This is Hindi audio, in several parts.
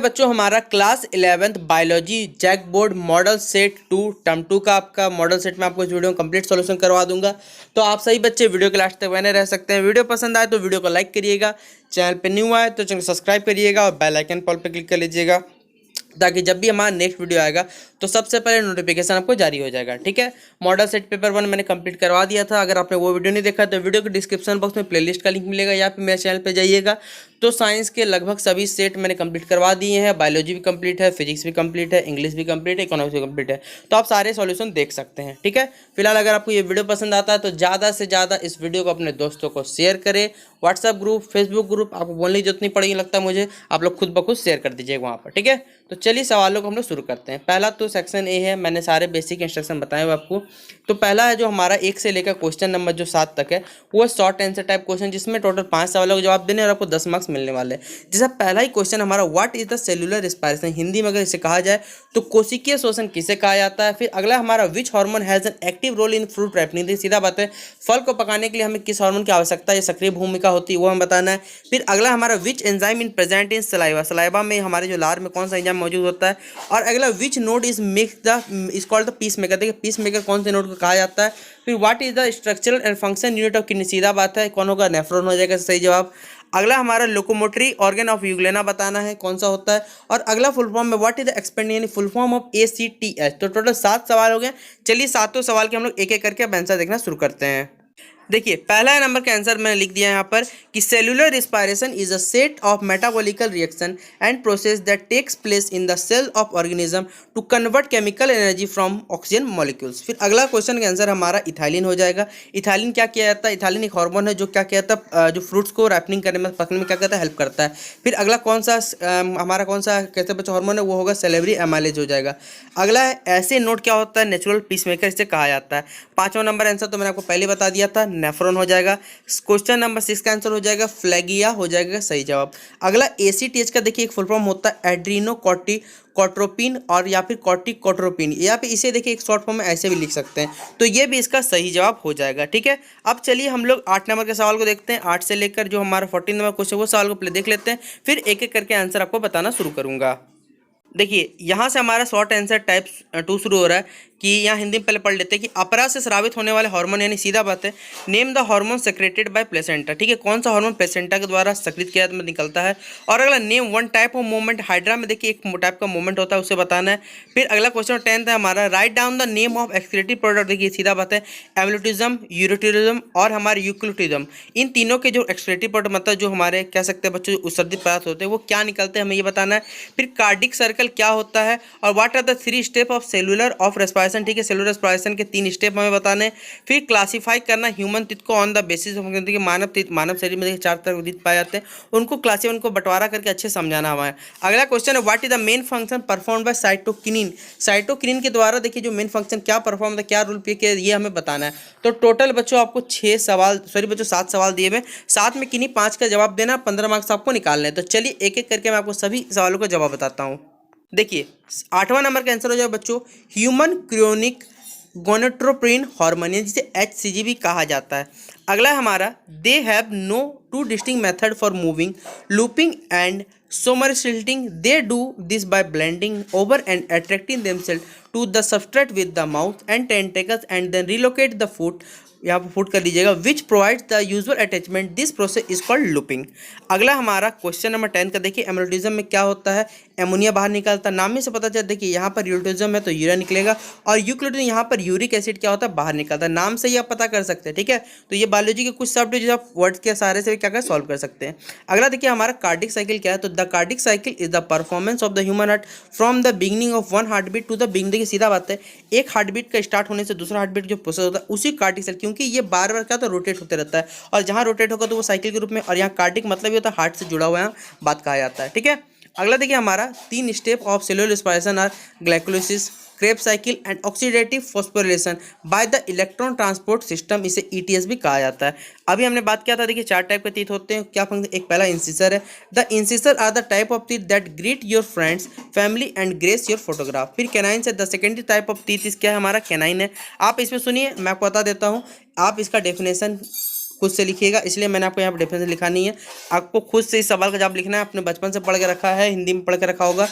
बच्चों हमारा class 11th biology JAC board model set 2 term 2 का आपका मॉडल सेट में आपको इस वीडियो में कंप्लीट सॉल्यूशन करवा दूंगा। तो आप सही बच्चे वीडियो के लास्ट तक बने रह सकते हैं। वीडियो पसंद आए तो वीडियो को लाइक करिएगा, चैनल पे न्यू आए तो चैनल सब्सक्राइब करिएगा और बेल आइकन कॉल पर क्लिक कर लीजिएगा ताकि जब भी हमारा नेक्स्ट वीडियो आएगा तो सबसे पहले नोटिफिकेशन आपको जारी हो जाएगा। ठीक है, मॉडल सेट पेपर 1 मैंने कंप्लीट करवा दिया था। अगर आपने वो वीडियो नहीं देखा तो वीडियो के डिस्क्रिप्शन बॉक्स में प्लेलिस्ट का लिंक मिलेगा या फिर मेरे चैनल पे जाइएगा। तो साइंस के लगभग सभी सेट मैंने कंप्लीट करवा दिए हैं। बायोलॉजी भी कंप्लीट है, फिजिक्स भी कंप्लीट है, इंग्लिश भी कंप्लीट है, इकोनॉमिक्स भी कंप्लीट है। तो आप सारे सॉल्यूशन देख सकते हैं। ठीक है, फिलहाल अगर आपको ये वीडियो पसंद आता है तो ज़्यादा से ज़्यादा इस वीडियो को अपने दोस्तों को शेयर करें। व्हाट्सएप ग्रुप, फेसबुक ग्रुप, आपको बोलने की जरूरत नहीं पड़ेगी लगता है मुझे, आप लोग खुद ब खुद शेयर कर दीजिएगा वहाँ पर। ठीक है, तो चलिए सवालों को हम लोग शुरू करते हैं। पहला तो सेक्शन ए है, मैंने सारे बेसिक इंस्ट्रक्शन बताए हुए आपको। तो पहला है जो हमारा 1 से लेकर क्वेश्चन नंबर जो 7 तक है वो है शॉर्ट आंसर टाइप क्वेश्चन, जिसमें टोटल 5 सवालों के जवाब देने और आपको 10 मार्क्स मिलने वाले हैं। जैसा पहला ही क्वेश्चन हमारा what is the cellular respiration, Hindi में अगर इसे कहा जाए तो कोशिकीय श्वसन किसे कहा जाता है। फिर अगला हमारा which hormone has an active role in fruit ripening, सीधा बात है फल को पकाने के लिए हमें किस हार्मोन की आवश्यकता है, सक्रिय भूमिका होती है वो हमें बताना है। फिर अगला हमारा which enzyme in present in saliva, saliva में हमारे जो लार में कौन सा एंजाइम मौजूद होता है। और अगला which node is make the is called the peace maker, देखिए पीस मेकर कौन से नोड को कहा जाता है। फिर what is the structural and function unit of kidney, सीधा बात है कौन होगा, नेफ्रॉन हो जाएगा सही जवाब। अगला हमारा लोकोमोटरी ऑर्गन ऑफ यूग्लेना बताना है कौन सा होता है। और अगला फुल फॉर्म में व्हाट इज द एक्सपेंड यानी फुल फॉर्म ऑफ ACTH। तो टोटल 7 सवाल हो गए। चलिए सातों सवाल के हम लोग एक एक करके अब आंसर देखना शुरू करते हैं। देखिए पहला नंबर का आंसर मैंने लिख दिया है यहाँ पर कि cellular respiration is a set of metabolical reaction and process that takes place in the cell of organism to convert chemical energy from oxygen molecules. फिर अगला क्वेश्चन का आंसर हमारा इथाइलिन हो जाएगा। इथाइलिन क्या किया जाता है, इथाइलिन एक हार्मोन है जो क्या कहता है जो फ्रूट्स को रैपनिंग करने में पकने में क्या कहता है हेल्प करता है। फिर अगला कौन सा हमारा कौन सा कहते हैं बच्चों हार्मोन है, वो होगा सेलेब्री एमाइलेज हो जाएगा। अगला है ऐसे नोड क्या होता है, नेचुरल पीस मेकर इसे कहा जाता है। 5वां नंबर आंसर तो मैंने आपको पहले बता दिया था, नेफ्रॉन हो जाएगा। क्वेश्चन नंबर 6 का आंसर हो जाएगा फ्लैगिया हो जाएगा सही जवाब। अगला ACTH का देखिए एक फुल फॉर्म होता है एड्रीनोकॉर्टिकोट्रोपिन और या फिर कॉर्टिकोट्रोपिन, या फिर इसे देखिए एक शॉर्ट फॉर्म में ऐसे भी लिख सकते हैं, तो ये भी इसका सही जवाब हो जाएगा। ठीक है, अब चलिए हम लोग 8 नंबर के सवाल को देखते हैं। 8 से लेकर जो हमारा 14 नंबर क्वेश्चन वो सवाल को पहले देख लेते हैं, फिर एक एक करके आंसर आपको बताना शुरू करूंगा। देखिए यहाँ से हमारा शॉर्ट आंसर टाइप 2 शुरू हो रहा है कि यहाँ हिंदी में पहले पढ़ लेते हैं कि अपरा से स्रावित होने वाले हार्मोन, यानी सीधा बात है name the hormone secreted bye placenta. ठीक है, कौन सा हार्मोन प्लेसेंटा के द्वारा सक्रिय किया निकलता है। और अगला name one type of movement, hydra में देखिए एक टाइप का मूवमेंट होता है उसे बताना है। फिर अगला क्वेश्चन 10th है हमारा write down the name of excretive product, देखिए सीधा बात है एम्ब्लोटिज्म, यूरोटिज्म और हमारे यूक्लिटिज्म, इन तीनों के जो एक्सक्रीटिव प्रोडक्ट मतलब जो हमारे कह सकते हैं बच्चों उत्सर्जित पदार्थ होते हैं वो क्या निकलते हैं हमें ये बताना है। फिर कार्डिक सर्कल क्या होता है और what are the 3 step of cellular of respiration, ठीक है सेलुलर रेस्पिरेशन के 3 स्टेप हमें बताने। फिर क्लासिफाई करना ह्यूमन टीथ को ऑन द बेसिस ऑफ मानव टीथ, मानव शरीर में देखिए 4 तरह के टीथ पाए जाते हैं, उनको क्लासिफाई उनको बंटवारा करके अच्छे समझाना हमारा। अगला क्वेश्चन है what is the main function perform by cytokinin, cytokinin के द्वारा देखिए जो मेन फंक्शन क्या परफॉर्म होता है, क्या रोल प्ले किया ये हमें बताना है। तो टोटल बच्चों आपको 6 सवाल सॉरी बच्चों 7 सवाल दिए हुए, 7 में किन्हीं 5 का जवाब देना, 15 मार्क्स आपको निकालने हैं। तो चलिए एक एक करके मैं आपको सभी सवालों का जवाब बताता हूँ। देखिए 8वां नंबर का आंसर हो जाएगा बच्चों ह्यूमन क्रोनिक गोनेट्रोप्रिन हार्मोन, जिसे HCG भी कहा जाता है। अगला हमारा they have no 2 distinct method for moving looping and somersaulting, they do this by blending over and attracting themselves to the substrate with the mouth and tentacles and then relocate the foot, यहाँ पर फुट कर दीजिएगा which provides the usual attachment, this process is called looping. अगला हमारा क्वेश्चन नंबर 10 का देखिए एम्ब्लोटिज्म में क्या होता है, एमोनिया बाहर निकलता है, नाम में से पता चलता है देखिए यहाँ पर यूरोटिज्म है तो यूरिया निकलेगा और यूक्लिडिज्म यहाँ पर यूरिक एसिड क्या होता है बाहर निकलता है, नाम से ही आप पता कर सकते हैं। ठीक है, तो ये बायोलॉजी के कुछ शब्द जो आप वर्ड्स के सहारे से क्या कर सॉल्व कर सकते हैं। अगला देखिए हमारा कार्डिक साइकिल क्या है, तो the cardiac cycle is the performance of the human heart from the beginning of one heart beat to the beginning, देखिए सीधा बात है एक हार्ट बीट का स्टार्ट होने से दूसरा हार्ट बीट जो प्रोसेस होता है उसी कार्डिक साइकिल, क्योंकि ये बार बार क्या तो रोटेट होते रहता है और जहां रोटेट होगा तो वो साइकिल के रूप में, और यहाँ कार्डिक मतलब ये होता है हार्ट से जुड़ा हुआ यहाँ बात कहा जाता है। ठीक है, अगला देखिए हमारा 3 step of cellular respiration are glycolysis, Krebs cycle and oxidative phosphorylation by the electron transport system, इसे ETS भी कहा जाता है। अभी हमने बात किया था देखिए 4 टाइप के टीथ होते हैं, क्या फंक्शन, एक पहला इंसिसर है, the incisor are the type of teeth that greet your friends family and grace your photograph. फिर कैनाइन से the secondary type of teeth is क्या है हमारा कैनाइन है। आप इसमें सुनिए मैं आपको बता देता हूँ, आप इसका डेफिनेशन खुद से लिखिएगा, इसलिए मैंने आपको यहाँ पर डेफिनेशन लिखा नहीं है। आपको खुद से इस सवाल का जवाब लिखना है। आपने बचपन से पढ़ के रखा है, हिंदी में पढ़ के रखा होगा।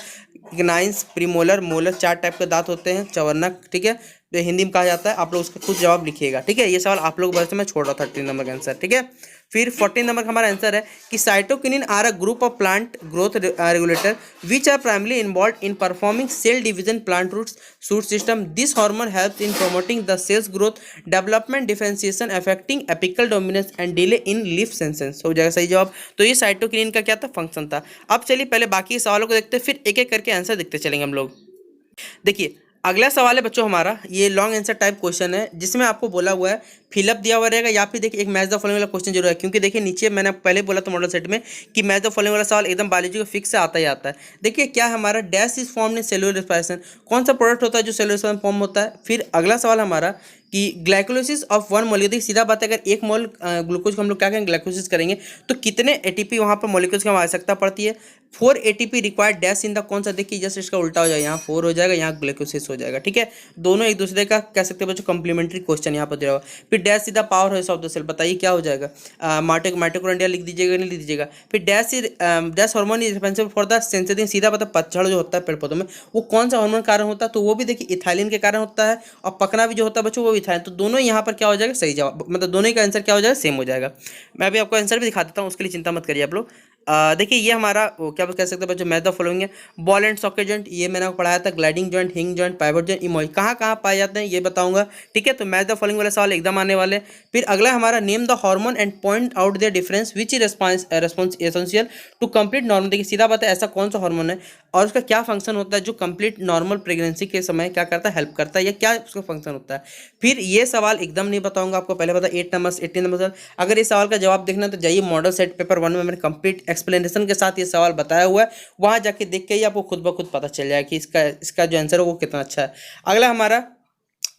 इग्नाइंस, प्रीमोलर, मोलर 4 टाइप के दांत होते हैं, चवर्णक, ठीक है, तो हिंदी में कहा जाता है। आप लोग उसका खुद जवाब लिखिएगा, ठीक है। ये सवाल आप लोग बस मैं छोड़ रहा था 13 नंबर का आंसर, ठीक है। फिर 14 नंबर का हमारा आंसर है कि cytokinin are a group of plant growth regulator which are primarily involve in performing cell division plant roots shoot system. This hormone helps in promoting the cells growth, development, differentiation, affecting apical dominance and delay in leaf senescence. हो जाएगा सही जवाब। तो ये साइटोकिनिन का क्या था, फंक्शन था। अब चलिए पहले बाकी सवालों को देखते हैं, फिर एक एक करके आंसर देखते चलेंगे हम लोग। देखिए अगला सवाल है बच्चों हमारा, ये लॉन्ग आंसर टाइप क्वेश्चन है, जिसमें आपको बोला हुआ है फिलअप दिया हुआ रहेगा या फिर देखिए एक मैच द फॉलोइंग वाला क्वेश्चन जरूर है, क्योंकि देखिए नीचे मैंने पहले बोला था मॉडल सेट में कि मैच द फॉलोइंग वाला सवाल एकदम बायोलॉजी को फिक्स से आता ही आता है। देखिए क्या हमारा dash is form in cellular respiration, कौन सा प्रोडक्ट होता है जो सेलुलर रेस्पिरेशन फॉर्म होता है। फिर अगला सवाल हमारा कि ग्लाइकोलिसिस ऑफ 1 मोलिक्यूल, सीधा बात है अगर 1 मोल ग्लूकोज को हम लोग क्या करेंगे, ग्लाइकोलिसिस करेंगे, तो कितने एटीपी वहाँ पर मोलिक्यूल्स की हमें आवश्यकता पड़ती है। 4 ATP required dash in the, कौन सा, देखिए जस्ट इसका उल्टा हो जाएगा, यहाँ 4 हो जाएगा, यहाँ ग्लाइकोलिसिस हो जाएगा, ठीक है। दोनों एक दूसरे का कह सकते हैं बच्चों कम्प्लीमेंट्री क्वेश्चन यहाँ पर दिया हुआ। फिर डैश सीधा power house of the cell, बताइए क्या हो जाएगा, माइटोकॉन्ड्रिया लिख दीजिएगा, नहीं लिख दीजिएगा। फिर dash hormone is responsible for the sensitive, सीधा पता पतझड़ जो होता है पेड़ पौधों में, वो कौन सा हार्मोन कारण होता है, तो वो भी देखिए इथाइलिन के कारण होता है, और पकना भी जो होता है बच्चों वो इथाइलिन। तो दोनों यहाँ पर क्या हो जाएगा, सही जवाब, मतलब दोनों का आंसर क्या हो जाएगा, सेम हो जाएगा। मैं अभी आपको आंसर भी दिखा देता हूँ, उसके लिए चिंता मत करिए आप लोग। देखिए ये हमारा क्या कह सकते हैं बच्चों, मैथ द फॉलोइंग है। बॉल एंड सॉकेट जॉइंट, ये मैंने आपको पढ़ाया था। ग्लाइडिंग जॉइंट, हिंग जॉइंट, पाइवट जॉइंट, इमोई कहाँ कहाँ पाए जाते हैं ये बताऊंगा, ठीक है। तो मैथ द फॉलोइंग वाले सवाल एकदम आने वाले। फिर अगला हमारा name the hormone and point out their difference which is response essential to complete normal. देखिए सीधा बात है, ऐसा कौन सा हार्मोन है और उसका क्या फंक्शन होता है जो कंप्लीट नॉर्मल प्रेगनेंसी के समय क्या करता है, हेल्प करता है, या क्या उसका फंक्शन होता है। फिर ये सवाल एकदम नहीं बताऊंगा आपको, पहले बता 8 नंबर 18 नंबर। अगर इस सवाल का जवाब देखना तो जाइए मॉडल सेट पेपर 1 में मैंने कंप्लीट एक्सप्लेनेशन के साथ ये सवाल बताया हुआ है, वहां जाके देख के ही आपको खुद ब खुद पता चल जाएगा कि इसका जो आंसर है वो कितना अच्छा है। अगला हमारा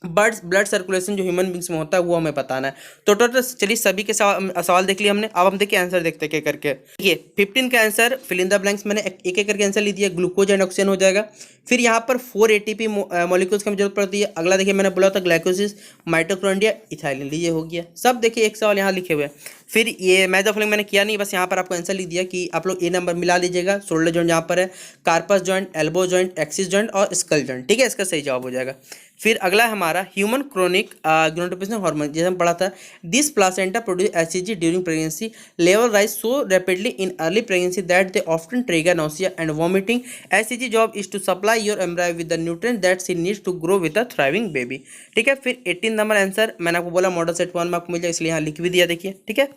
ब्लड सर्कुलेशन जो ह्यूमन बींग्स में होता है वो हमें बताना है। तो टोटल चलिए सभी के सवाल देख लिए हमने। अब हम देखिए आंसर देखते हैं करके। देखिए 15 का answer fill in the blanks मैंने एक एक करके आंसर लिख दिया, ग्लूकोज एंड ऑक्सीजन हो जाएगा। फिर यहाँ पर 4 एटीपी मॉलिक्यूल्स की हमें जरूरत पड़ती है। अगला देखिए मैंने बोला था ग्लाइकोसिस, माइटोकॉन्ड्रिया, इथाइलिन, लीजिए हो गया सब। देखिए एक सवाल यहाँ लिखे हुए। फिर ये मैथ ऑफ मैंने किया नहीं, बस यहाँ पर आपको आंसर लिख दिया कि आप लोग ए नंबर मिला लीजिएगा। शोल्डर जॉइंट यहाँ पर है, carpus joint, elbow joint, axis joint और स्कल जॉइंट, ठीक है, इसका सही जवाब हो जाएगा। फिर अगला हमारा ह्यूमन क्रोनिक ग्रोनोटोपिसिन हार्मोन, जैसे हम पढ़ा था, this placenta produce HCG during pregnancy, level rise so rapidly in early pregnancy that they often trigger nausea and vomiting. HCG job is to supply your embryo with the nutrient that she needs to grow with a thriving baby, ठीक है। फिर 18 नंबर आंसर मैंने आपको बोला मॉडल सेट 1 में आपको मिल जाए, इसलिए यहाँ लिख भी दिया, देखिए, ठीक है।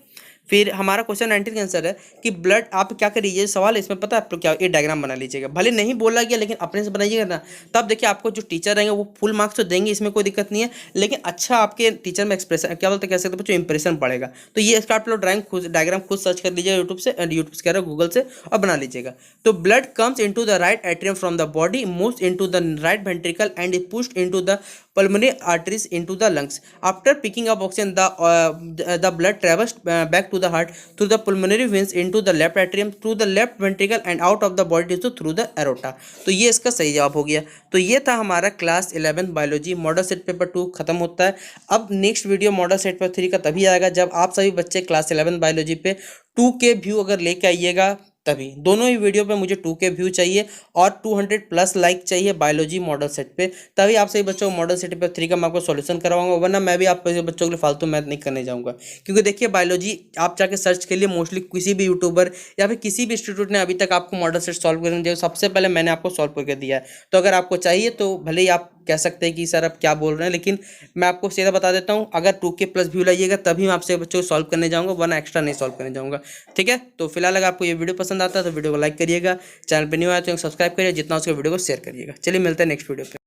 फिर हमारा क्वेश्चन 19 का आंसर है कि ब्लड, आप क्या करिए सवाल इसमें पता है आप लोग क्या, ये डायग्राम बना लीजिएगा, भले नहीं बोला गया लेकिन अपने से बनाइएगा ना, तब देखिए आपको जो टीचर रहेंगे वो फुल मार्क्स तो देंगे, इसमें कोई दिक्कत नहीं है, लेकिन अच्छा आपके टीचर में एक्सप्रेशन क्या बोलते कह सकते बच्चों, इंप्रेशन पड़ेगा। तो ये इसका आप लोग डायग्राम खुद सर्च कर लीजिएगा यूट्यूब से, यूट्यूब से कह रहे हो गूगल से, और बना लीजिएगा। तो blood comes into the right atrium from the body, moves into the right ventricle and is pushed into the pulmonary arteries into the lungs. After picking up oxygen, the blood travels back to the heart through the pulmonary veins into the left atrium, through the left ventricle and out of the body tissue through the aorta. तो ये इसका सही जवाब हो गया। तो ये था हमारा class 11 biology model set paper 2 खत्म होता है। अब next video model set paper 3 का तभी आएगा जब आप सभी बच्चे क्लास 11 बायोलॉजी पे 2K व्यू अगर लेके आइएगा, तभी दोनों ही वीडियो पे मुझे 2K व्यू चाहिए और 200+ लाइक चाहिए बायोलॉजी मॉडल सेट पे, तभी आप सही बच्चों को मॉडल सेट पेपर 3 का मैं आपको सॉल्यूशन करवाऊंगा, वरना मैं भी आप बच्चों के लिए फालतू मैथ नहीं करने जाऊंगा। क्योंकि देखिए बायोलॉजी आप जाके सर्च के लिए मोस्टली किसी भी यूट्यूबर या फिर किसी भी इंस्टीट्यूट ने अभी तक आपको मॉडल सेट सॉल्व करने दिया, सबसे पहले मैंने आपको सॉल्व करके दिया है। तो अगर आपको चाहिए तो भले ही आप कह सकते हैं कि सर आप क्या बोल रहे हैं, लेकिन मैं आपको सीधा बता देता हूं, अगर 2K+ व्यू लाइएगा तभी मैं आपसे बच्चों को सॉल्व करने जाऊंगा, वरना एक्स्ट्रा नहीं सॉल्व करने जाऊंगा, ठीक है। तो फिलहाल अगर आपको ये वीडियो पसंद आता है तो वीडियो को लाइक करिएगा, चैनल पर न्यू आया तो सब्सक्राइब करिए, जितना उसके वीडियो को शेयर करिएगा। चलिए मिलते हैं नेक्स्ट वीडियो पे।